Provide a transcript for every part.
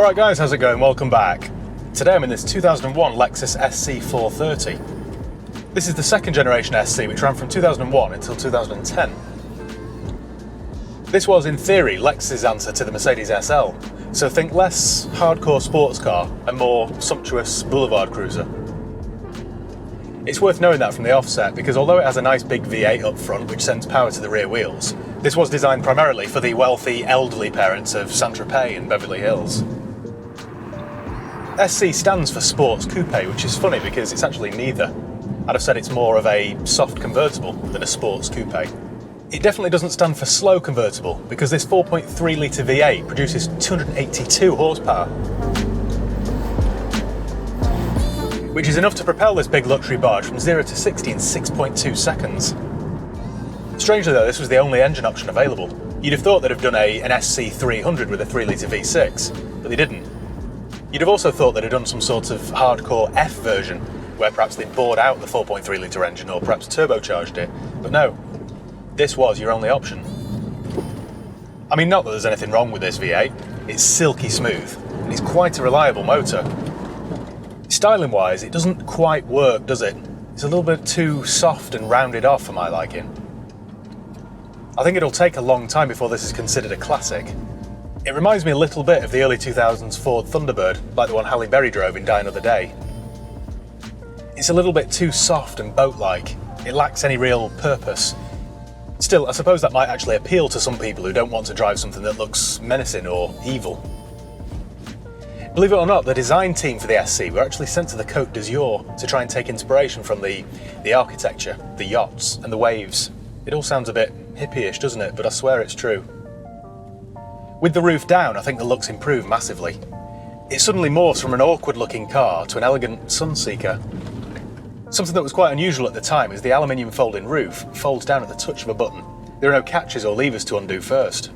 Alright guys, how's it going? Welcome back. Today I'm in this 2001 Lexus SC430. This is the second generation SC, which ran from 2001 until 2010. This was, in theory, Lexus's answer to the Mercedes SL, so think less hardcore sports car and more sumptuous boulevard cruiser. It's worth knowing that from the offset, because although it has a nice big V8 up front which sends power to the rear wheels, this was designed primarily for the wealthy, elderly parents of Saint-Tropez and Beverly Hills. SC stands for Sports Coupe, which is funny because it's actually neither. I'd have said it's more of a soft convertible than a sports coupe. It definitely doesn't stand for slow convertible, because this 4.3 litre V8 produces 282 horsepower, which is enough to propel this big luxury barge from 0 to 60 in 6.2 seconds. Strangely though, this was the only engine option available. You'd have thought they'd have done an SC430 with a 3 litre V6, but they didn't. You'd have also thought they'd have done some sort of hardcore F version, where perhaps they'd bored out the 4.3 litre engine or perhaps turbocharged it, but no, this was your only option. I mean, not that there's anything wrong with this V8, it's silky smooth, and it's quite a reliable motor. Styling wise, it doesn't quite work, does it? It's a little bit too soft and rounded off for my liking. I think it'll take a long time before this is considered a classic. It reminds me a little bit of the early 2000s Ford Thunderbird, like the one Halle Berry drove in Die Another Day. It's a little bit too soft and boat-like. It lacks any real purpose. Still, I suppose that might actually appeal to some people who don't want to drive something that looks menacing or evil. Believe it or not, the design team for the SC were actually sent to the Côte d'Azur to try and take inspiration from the architecture, the yachts, and the waves. It all sounds a bit hippie-ish, doesn't it? But I swear it's true. With the roof down, I think the looks improve massively. It suddenly morphs from an awkward-looking car to an elegant sunseeker. Something that was quite unusual at the time is the aluminium folding roof folds down at the touch of a button. There are no catches or levers to undo first.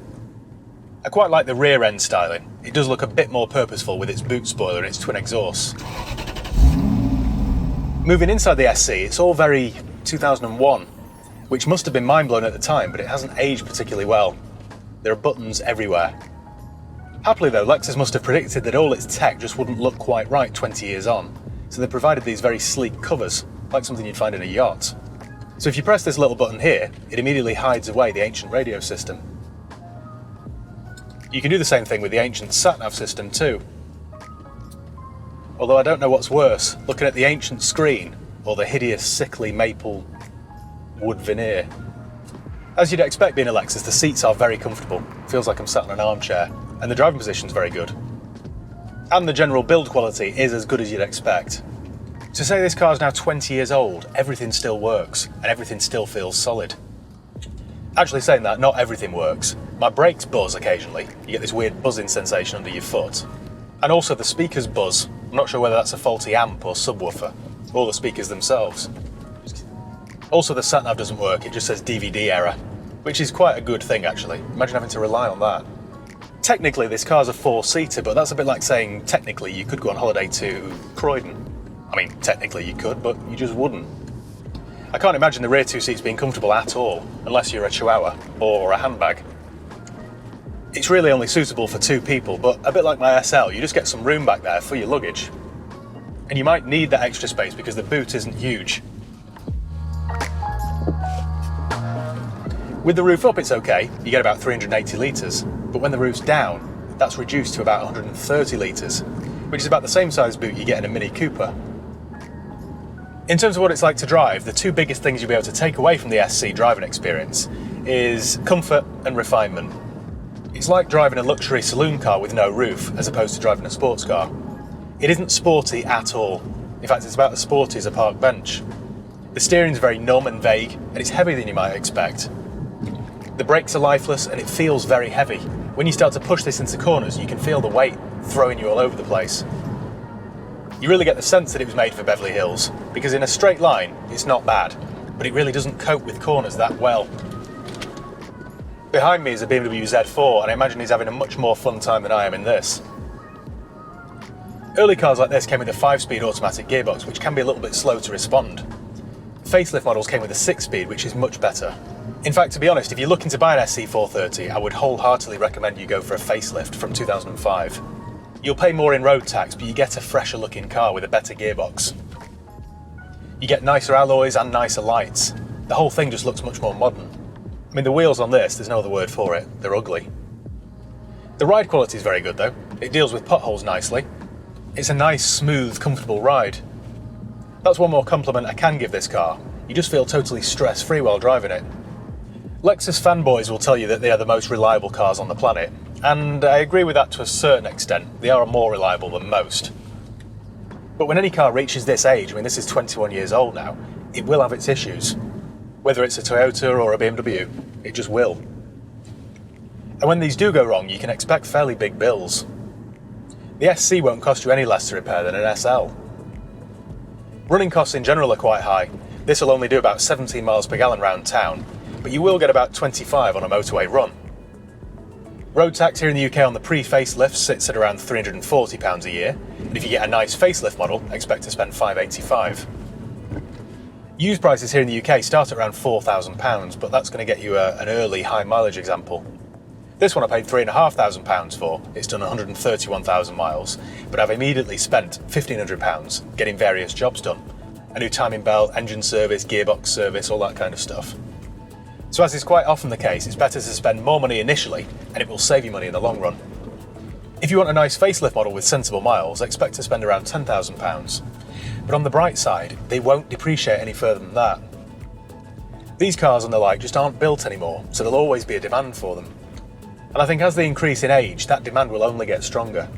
I quite like the rear end styling. It does look a bit more purposeful with its boot spoiler and its twin exhausts. Moving inside the SC, it's all very 2001, which must have been mind-blowing at the time, but it hasn't aged particularly well. There are buttons everywhere. Happily though, Lexus must have predicted that all its tech just wouldn't look quite right 20 years on, so they provided these very sleek covers, like something you'd find in a yacht. So if you press this little button here, it immediately hides away the ancient radio system. You can do the same thing with the ancient sat-nav system too. Although I don't know what's worse, looking at the ancient screen or the hideous sickly maple wood veneer. As you'd expect being a Lexus, the seats are very comfortable. Feels like I'm sat in an armchair, and the driving position's very good. And the general build quality is as good as you'd expect. To say this car's now 20 years old, everything still works, and everything still feels solid. Actually saying that, not everything works. My brakes buzz occasionally. You get this weird buzzing sensation under your foot. And also the speakers buzz. I'm not sure whether that's a faulty amp or subwoofer, or the speakers themselves. Also the sat-nav doesn't work, it just says DVD error, which is quite a good thing actually. Imagine having to rely on that. Technically this car's a 4-seater, but that's a bit like saying technically you could go on holiday to Croydon. I mean, technically you could, but you just wouldn't. I can't imagine the rear two seats being comfortable at all, unless you're a Chihuahua or a handbag. It's really only suitable for 2 people, but a bit like my SL, you just get some room back there for your luggage. And you might need that extra space because the boot isn't huge. With the roof up it's okay, you get about 380 litres, but when the roof's down, that's reduced to about 130 litres, which is about the same size boot you get in a Mini Cooper. In terms of what it's like to drive, the 2 biggest things you'll be able to take away from the SC driving experience is comfort and refinement. It's like driving a luxury saloon car with no roof, as opposed to driving a sports car. It isn't sporty at all. In fact, it's about as sporty as a park bench. The steering's very numb and vague, and it's heavier than you might expect. The brakes are lifeless and it feels very heavy. When you start to push this into corners, you can feel the weight throwing you all over the place. You really get the sense that it was made for Beverly Hills, because in a straight line, it's not bad, but it really doesn't cope with corners that well. Behind me is a BMW Z4, and I imagine he's having a much more fun time than I am in this. Early cars like this came with a 5-speed automatic gearbox, which can be a little bit slow to respond. Facelift models came with a 6-speed, which is much better. In fact, to be honest, if you're looking to buy an SC430, I would wholeheartedly recommend you go for a facelift from 2005. You'll pay more in road tax, but you get a fresher looking car with a better gearbox. You get nicer alloys and nicer lights. The whole thing just looks much more modern. I mean, the wheels on this, there's no other word for it, they're ugly. The ride quality is very good though. It deals with potholes nicely. It's a nice, smooth, comfortable ride. That's one more compliment I can give this car. You just feel totally stress-free while driving it. Lexus fanboys will tell you that they are the most reliable cars on the planet, and I agree with that to a certain extent. They are more reliable than most. But when any car reaches this age, I mean this is 21 years old now, it will have its issues. Whether it's a Toyota or a BMW, it just will. And when these do go wrong, you can expect fairly big bills. The SC won't cost you any less to repair than an SL. Running costs in general are quite high. This will only do about 17 miles per gallon round town, but you will get about 25 on a motorway run. Road tax here in the UK on the pre-facelift sits at around £340 a year, and if you get a nice facelift model, expect to spend £585. Used prices here in the UK start at around £4,000, but that's going to get you an early high mileage example. This one I paid £3,500 for. It's done 131,000 miles, but I've immediately spent £1,500 getting various jobs done. A new timing belt, engine service, gearbox service, all that kind of stuff. So as is quite often the case, it's better to spend more money initially, and it will save you money in the long run. If you want a nice facelift model with sensible miles, expect to spend around £10,000. But on the bright side, they won't depreciate any further than that. These cars and the like just aren't built anymore, so there'll always be a demand for them. And I think as they increase in age, that demand will only get stronger.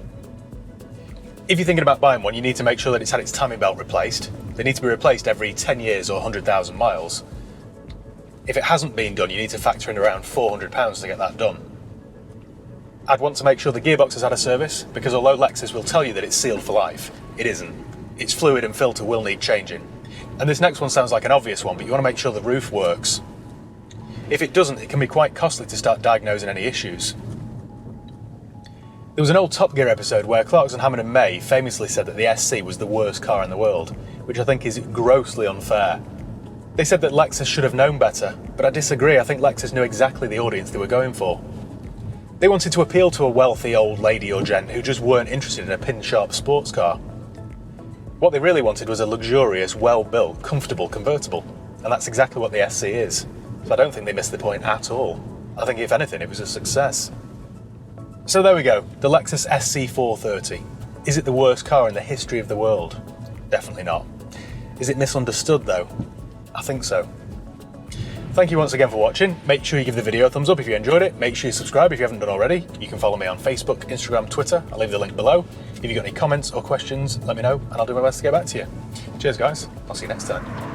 If you're thinking about buying one, you need to make sure that it's had its timing belt replaced. They need to be replaced every 10 years or 100,000 miles. If it hasn't been done, you need to factor in around £400 to get that done. I'd want to make sure the gearbox has had a service, because although Lexus will tell you that it's sealed for life, it isn't. Its fluid and filter will need changing. And this next one sounds like an obvious one, but you want to make sure the roof works. If it doesn't, it can be quite costly to start diagnosing any issues. There was an old Top Gear episode where Clarkson, Hammond and May famously said that the SC was the worst car in the world, which I think is grossly unfair. They said that Lexus should have known better, but I disagree. I think Lexus knew exactly the audience they were going for. They wanted to appeal to a wealthy old lady or gent who just weren't interested in a pin-sharp sports car. What they really wanted was a luxurious, well-built, comfortable convertible, and that's exactly what the SC is. So I don't think they missed the point at all. I think if anything, it was a success. So there we go, the Lexus SC430. Is it the worst car in the history of the world? Definitely not. Is it misunderstood though? I think so. Thank you once again for watching. Make sure you give the video a thumbs up if you enjoyed it. Make sure you subscribe if you haven't done already. You can follow me on Facebook, Instagram, Twitter. I'll leave the link below. If you've got any comments or questions, let me know and I'll do my best to get back to you. Cheers guys, I'll see you next time.